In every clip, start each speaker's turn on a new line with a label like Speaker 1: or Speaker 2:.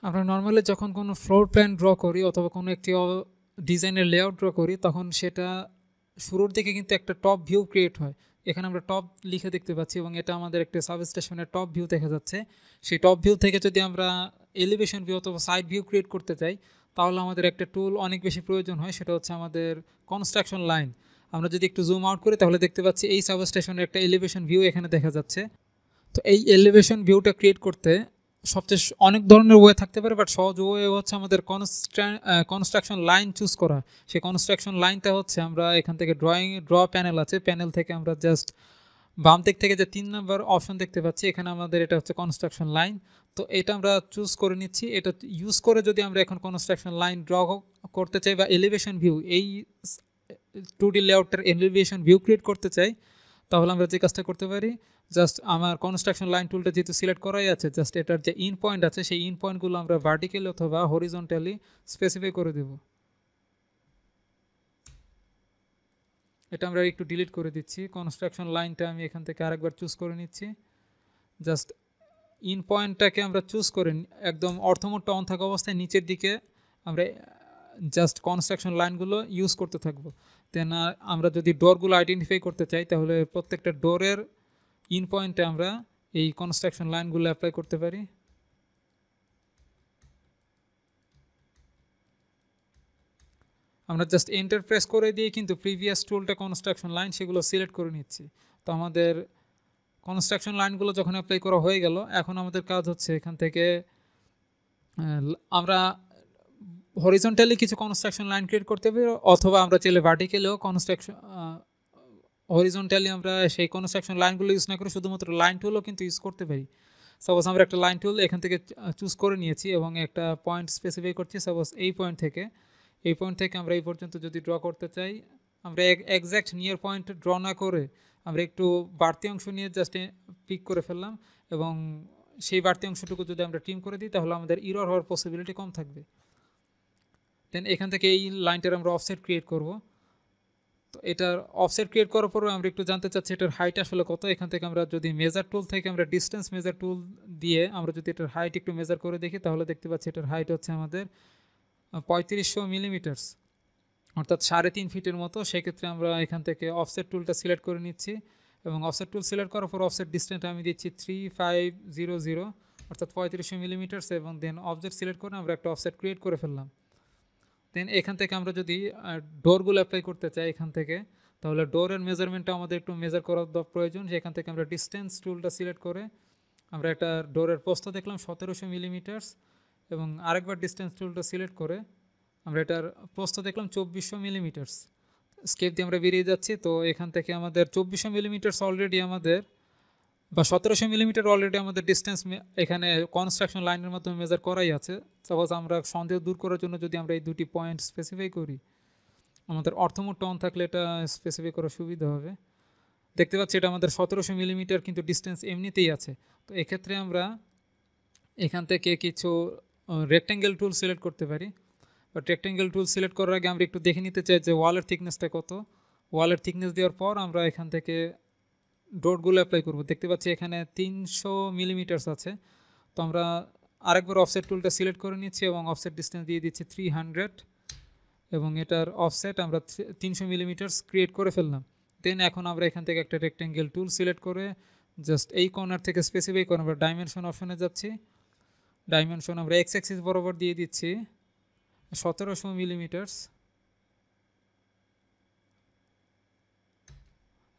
Speaker 1: আমরা নর্মালি যখন কোনো ফ্লোর প্ল্যান ড্র করি অথবা কোনো একটি ডিজাইনের লেআউট ড্র করি তখন সেটা শুরুর দিকে কিন্তু একটা টপ ভিউ ক্রিয়েট হয়। এখানে আমরা টপ লিখে দেখতে পাচ্ছি এবং এটা আমাদের একটা সাবস্টেশনের টপ ভিউ দেখা যাচ্ছে। সেই টপ ভিউ থেকে যদি আমরা এলিভেশন ভিউ অথবা সাইড ভিউ ক্রিয়েট করতে চাই তাহলে আমাদের একটা টুল অনেক বেশি প্রয়োজন হয়, সেটা হচ্ছে আমাদের কনস্ট্রাকশন লাইন। আমরা যদি একটু জুম আউট করি তাহলে দেখতে পাচ্ছি এই সাবস্টেশনের একটা এলিভেশন ভিউ এখানে দেখা যাচ্ছে। তো এই এলিভেশন ভিউটা ক্রিয়েট করতে সবচেয়ে অনেক ধরনের ওয়ে থাকতে পারে, বাট সহজ ওয়ে হচ্ছে আমাদের কনস্ট্রাকশন লাইন চুজ করা। সেই কনস্ট্রাকশন লাইনটা হচ্ছে আমরা এখান থেকে ড্র প্যানেল আছে, প্যানেল থেকে আমরা জাস্ট বাম দিক থেকে যে 3 নম্বর অপশন দেখতে পাচ্ছি এখানে আমাদের এটা হচ্ছে কনস্ট্রাকশন লাইন। তো এটা আমরা চুজ করে নিচ্ছি। এটা ইউজ করে যদি আমরা এখন কনস্ট্রাকশন লাইন ড্র করতে চাই বা এলিভেশন ভিউ, এই 2D লেআউটের এলিভেশন ভিউ ক্রিয়েট করতে চাই, তাহলে আমরা যে কাজটা করতে পারি, জাস্ট আমার কনস্ট্রাকশন লাইন টুলটা যেহেতু সিলেক্ট করাই আছে, জাস্ট এটার যে ইন পয়েন্ট আছে সেই ইন পয়েন্টগুলো আমরা ভার্টিক্যালি অথবা হরিজন্টালি স্পেসিফাই করে দেব। এটা আমরা একটু ডিলিট করে দিচ্ছি। কনস্ট্রাকশন লাইনটা আমি এখান থেকে আরেকবার চুজ করে নিচ্ছি। জাস্ট ইন পয়েন্টটাকে আমরা চুজ করে একদম অর্থমোডটা অন থাকা অবস্থায় নিচের দিকে আমরা জাস্ট কনস্ট্রাকশন লাইনগুলো ইউজ করতে থাকবো। দেন আমরা যদি ডোরগুলো আইডেন্টিফাই করতে চাই তাহলে প্রত্যেকটা ডোরের ইন পয়েন্টে আমরা এই কনস্ট্রাকশন লাইনগুলো অ্যাপ্লাই করতে পারি। আমরা জাস্ট এন্টার প্রেস করে দিয়ে কিন্তু প্রিভিয়াস টুলটা কনস্ট্রাকশন লাইন সেগুলো সিলেক্ট করে নিচ্ছি। তো আমাদের কনস্ট্রাকশন লাইনগুলো যখন অ্যাপ্লাই করা হয়ে গেল, এখন আমাদের কাজ হচ্ছে এখান থেকে আমরা হরিজন্টালি কিছু কনস্ট্রাকশন লাইন ক্রিয়েট করতে পারি, অথবা আমরা চাইলে ভার্টিক্যালিও কনস্ট্রাকশন হরিজন্টালি আমরা সেই কনস্ট্রাকশন লাইনগুলো ইউজ না করে শুধুমাত্র লাইন টুলও কিন্তু ইউজ করতে পারি। সাপোজ আমরা একটা লাইন টুল এখান থেকে চুজ করে নিয়েছি এবং একটা পয়েন্ট স্পেসিফাই করছি। সাপোজ এই পয়েন্ট থেকে আমরা এই পর্যন্ত যদি ড্র করতে চাই, আমরা এক্স্যাক্ট নিয়ার পয়েন্ট ড্র না করে আমরা একটু বাড়তি অংশ নিয়ে জাস্ট পিক করে ফেললাম এবং সেই বাড়তি অংশটুকু যদি আমরা ট্রিম করে দিই তাহলে আমাদের ইরর হওয়ার পসিবিলিটি কম থাকবে। দেন এখান থেকে এই লাইনটার আমরা অফসেট ক্রিয়েট করব। তো এটার অফসেট ক্রিয়েট করার পরে আমরা একটু জানতে চাচ্ছি এটার হাইট আসলে কত। এখান থেকে আমরা যদি মেজার টুল থেকে আমরা ডিস্টেন্স মেজার টুল দিয়ে আমরা যদি এটার হাইট একটু মেজার করে দেখি তাহলে দেখতে পাচ্ছি এটার হাইট হচ্ছে আমাদের 3500 মিলিমিটার্স, অর্থাৎ 3.5 ফিটের মতো। সেক্ষেত্রে আমরা এখান থেকে অফসেট টুলটা সিলেক্ট করে নিচ্ছি এবং অফসেট টুল সিলেক্ট করার পর অফসেট ডিস্টেন্সটা আমি দিচ্ছি 3500, অর্থাৎ 3500 মিলিমিটার্স, এবং দেন অবজেক্ট সিলেক্ট করে আমরা একটা অফসেট ক্রিয়েট করে ফেললাম। দেন এখান থেকে আমরা যদি ডোরগুলো অ্যাপ্লাই করতে চাই এখান থেকে, তাহলে ডোরের মেজারমেন্টটা আমাদের একটু মেজার করার প্রয়োজন। সেখান থেকে আমরা ডিস্টেন্স টুলটা সিলেক্ট করে আমরা একটা ডোরের প্রস্থ দেখলাম 1700 মিলিমিটার্স এবং আরেকবার ডিস্টেন্স টুলটা সিলেক্ট করে আমরা এটার প্রস্থ দেখলাম 2400 মিলিমিটার্স। স্কেপ দিয়ে আমরা বেরিয়ে যাচ্ছি। তো এখান থেকে আমাদের 2400 মিলিমিটার্স অলরেডি আমাদের বা 1700 মিলিমিটার অলরেডি আমাদের ডিস্টেন্স এখানে কনস্ট্রাকশন লাইনের মাধ্যমে মেজার করাই আছে। সাপোজ আমরা সন্দেহ দূর করার জন্য যদি আমরা এই দুটি পয়েন্ট স্পেসিফাই করি, আমাদের অর্থমোডটা অন থাকলে এটা স্পেসিফাই করা সুবিধা হবে। দেখতে পাচ্ছি এটা আমাদের 1700 মিলিমিটার কিন্তু ডিস্টেন্স এমনিতেই আছে। তো এক্ষেত্রে আমরা এখান থেকে কিছু রেক্ট্যাঙ্গেল টুল সিলেক্ট করতে পারি। বাট রেক্ট্যাঙ্গেল টুল সিলেক্ট করার আগে আমরা একটু দেখে নিতে চাই যে ওয়ালের থিকনেসটা কত। ওয়ালের থিকনেস দেওয়ার পর আমরা এখান থেকে ডটগুলো অ্যাপ্লাই করব। দেখতে পাচ্ছি এখানে 300 মিলিমিটার্স আছে। তো আমরা আরেকবার অফসেট টুলটা সিলেক্ট করে নিচ্ছি এবং অফসেট ডিস্টেন্স দিয়ে দিচ্ছি 300 এবং এটার অফসেট আমরা 300 মিলিমিটার্স ক্রিয়েট করে ফেললাম। দেন এখন আমরা এখান থেকে একটা রেক্ট্যাঙ্গেল টুল সিলেক্ট করে জাস্ট এই কর্নার থেকে স্পেসিফাই করে আমরা ডাইমেনশন অপশনে যাচ্ছি। ডাইমেনশন আমরা এক্স অ্যাক্সিস বরাবর দিয়ে দিচ্ছি 1700 মিলিমিটার্স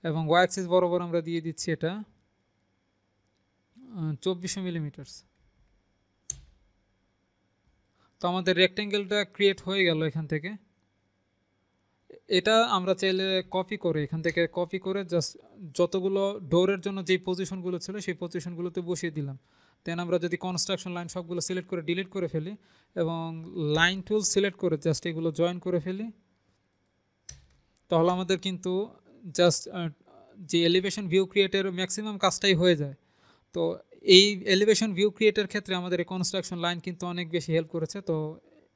Speaker 1: এবং ওয়াই অ্যাক্সিস বরাবর আমরা দিয়ে দিচ্ছি এটা 2400 মিলিমিটার্স। তো আমাদের রেক্ট্যাঙ্গেলটা ক্রিয়েট হয়ে গেল এখান থেকে। এটা আমরা চাইলে কপি করে এখান থেকে কপি করে জাস্ট যতগুলো ডোরের জন্য যেই পজিশনগুলো ছিল সেই পজিশনগুলোতে বসিয়ে দিলাম। দেন আমরা যদি কনস্ট্রাকশন লাইন সবগুলো সিলেক্ট করে ডিলিট করে ফেলি এবং লাইন টুল সিলেক্ট করে জাস্ট এগুলো জয়েন করে ফেলি, তাহলে আমাদের কিন্তু জাস্ট যে এলিভেশন ভিউ ক্রিয়েটের ম্যাক্সিমাম কাজটাই হয়ে যায়। তো এই এলিভেশন ভিউ ক্রিয়েটের ক্ষেত্রে আমাদের এই কনস্ট্রাকশন লাইন কিন্তু অনেক বেশি হেল্প করেছে। তো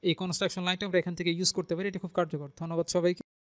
Speaker 1: এই কনস্ট্রাকশন লাইনটা আমরা এখান থেকে ইউজ করতে পারি, এটা খুব কার্যকর। ধন্যবাদ সবাইকে।